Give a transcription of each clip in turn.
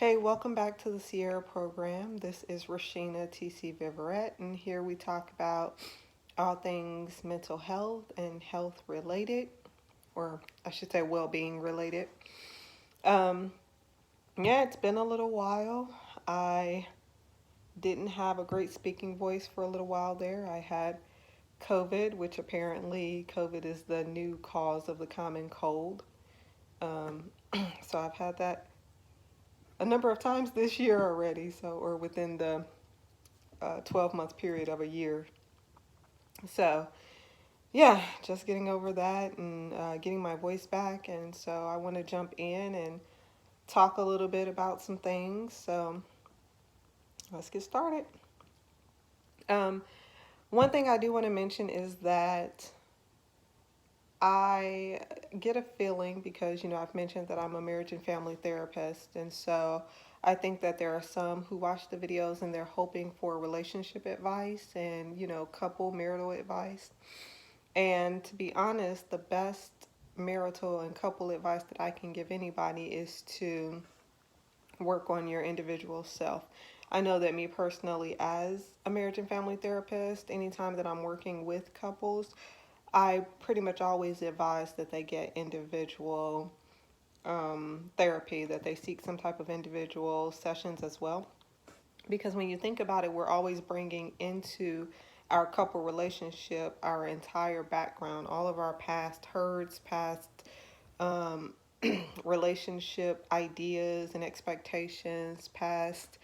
Hey, welcome back to the Sierra program. This is Rashina T.C. Viverette, and here we talk about all things mental health and health related, or I should say well being related. Um, yeah, it's been a little while. I didn't have a great speaking voice for a little while there. I had COVID, which apparently COVID is the new cause of the common cold. Um, so I've had that a number of times this year already, or within the 12-month period of a year. So, yeah, just getting over that and getting my voice back. And so I want to jump in and talk a little bit about some things. So, let's get started. Um, One thing I do want to mention is that I get a feeling because, I've mentioned that I'm a marriage and family therapist. And so I think that there are some who watch the videos and they're hoping for relationship advice and, couple marital advice. And to be honest, the best marital and couple advice that I can give anybody is to work on your individual self. I know that me personally, as a marriage and family therapist, anytime that I'm working with couples, I pretty much always advise that they get individual therapy, that they seek some type of individual sessions as well. Because when you think about it, we're always bringing into our couple relationship our entire background, all of our past hurts, past um, relationship ideas and expectations, past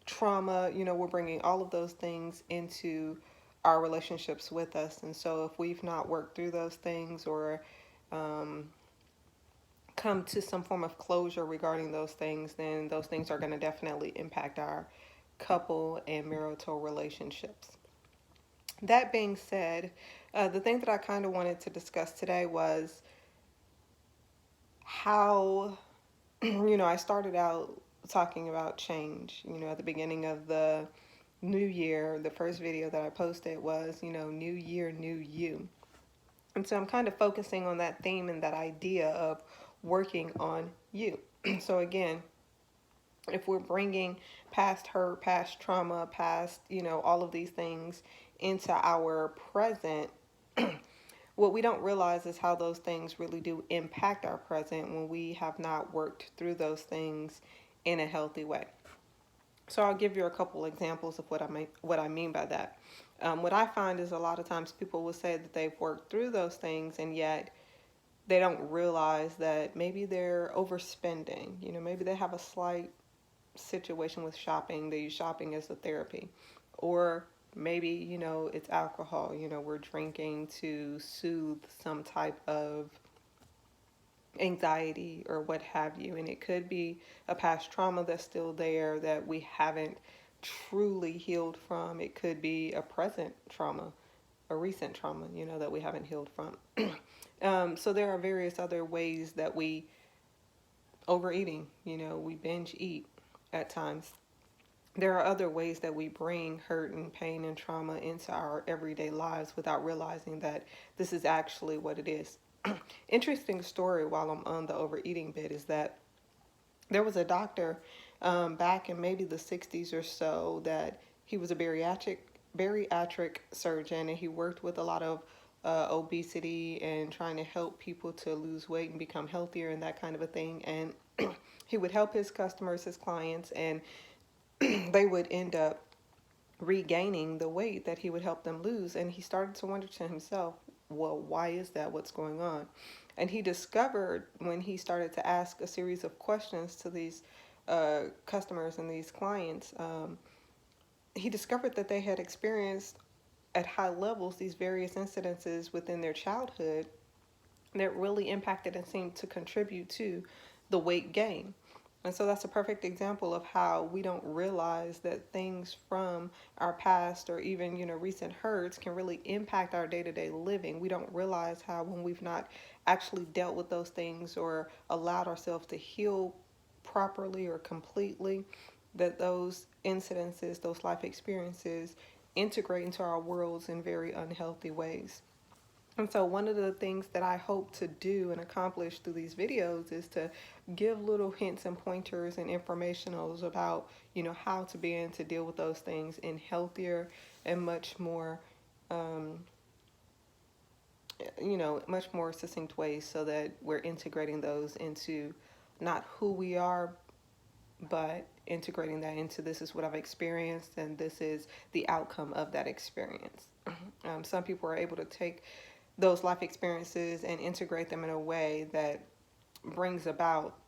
trauma. We're bringing all of those things into our relationships with us. And so if we've not worked through those things or um, come to some form of closure regarding those things, then those things are going to definitely impact our couple and marital relationships. That being said, the thing that I kind of wanted to discuss today was how, I started out talking about change. At the beginning of the new year, the first video that I posted was, new year, new you. And so I'm kind of focusing on that theme and that idea of working on you. So again, if we're bringing past hurt, past trauma, past, all of these things into our present, what we don't realize is how those things really do impact our present when we have not worked through those things in a healthy way. So I'll give you a couple examples of what I mean by that. What I find is a lot of times people will say that they've worked through those things and yet they don't realize that maybe they're overspending. Maybe they have a slight situation with shopping. They use shopping as a therapy. Or maybe, it's alcohol. We're drinking to soothe some type of anxiety or what have you. And it could be a past trauma that's still there that we haven't truly healed from. It could be a present trauma, a recent trauma, that we haven't healed from. So there are various other ways that we overeating, we binge eat at times. There are other ways that we bring hurt and pain and trauma into our everyday lives without realizing that this is actually what it is. Interesting story while I'm on the overeating bit is that there was a doctor back in maybe the 60s or so that he was a bariatric surgeon, and he worked with a lot of obesity and trying to help people to lose weight and become healthier and that kind of a thing. And he would help his customers, his clients, and they would end up regaining the weight that he would help them lose. And he started to wonder to himself, well, why is that? What's going on? And he discovered when he started to ask a series of questions to these customers and these clients, he discovered that they had experienced at high levels these various incidences within their childhood that really impacted and seemed to contribute to the weight gain. And so that's a perfect example of how we don't realize that things from our past or even, recent hurts can really impact our day-to-day living. We don't realize how when we've not actually dealt with those things or allowed ourselves to heal properly or completely, that those incidences, those life experiences integrate into our worlds in very unhealthy ways. And so one of the things that I hope to do and accomplish through these videos is to give little hints and pointers and informationals about, how to begin to deal with those things in healthier and much more, um, much more succinct ways, so that we're integrating those into not who we are, but integrating that into, this is what I've experienced and this is the outcome of that experience. Some people are able to take those life experiences and integrate them in a way that brings about,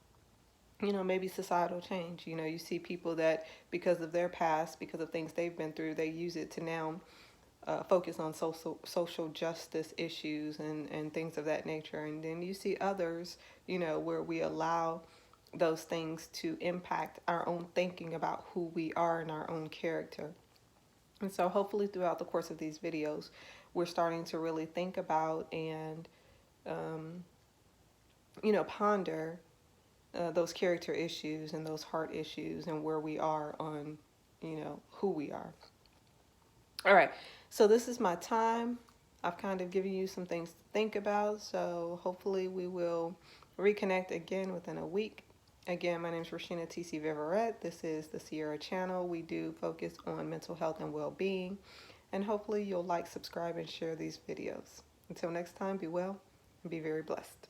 maybe societal change. You see people that, because of their past, because of things they've been through, they use it to now focus on social justice issues and things of that nature. And then you see others, where we allow those things to impact our own thinking about who we are and our own character. And so hopefully throughout the course of these videos, we're starting to really think about and, um, ponder those character issues and those heart issues and where we are on, who we are. All right, so this is my time. I've kind of given you some things to think about, so hopefully we will reconnect again within a week. Again, my name is Rashina T.C. Viverette. This is the Sierra Channel. We do focus on mental health and well-being, and hopefully you'll like, subscribe, and share these videos. Until next time, be well and be very blessed.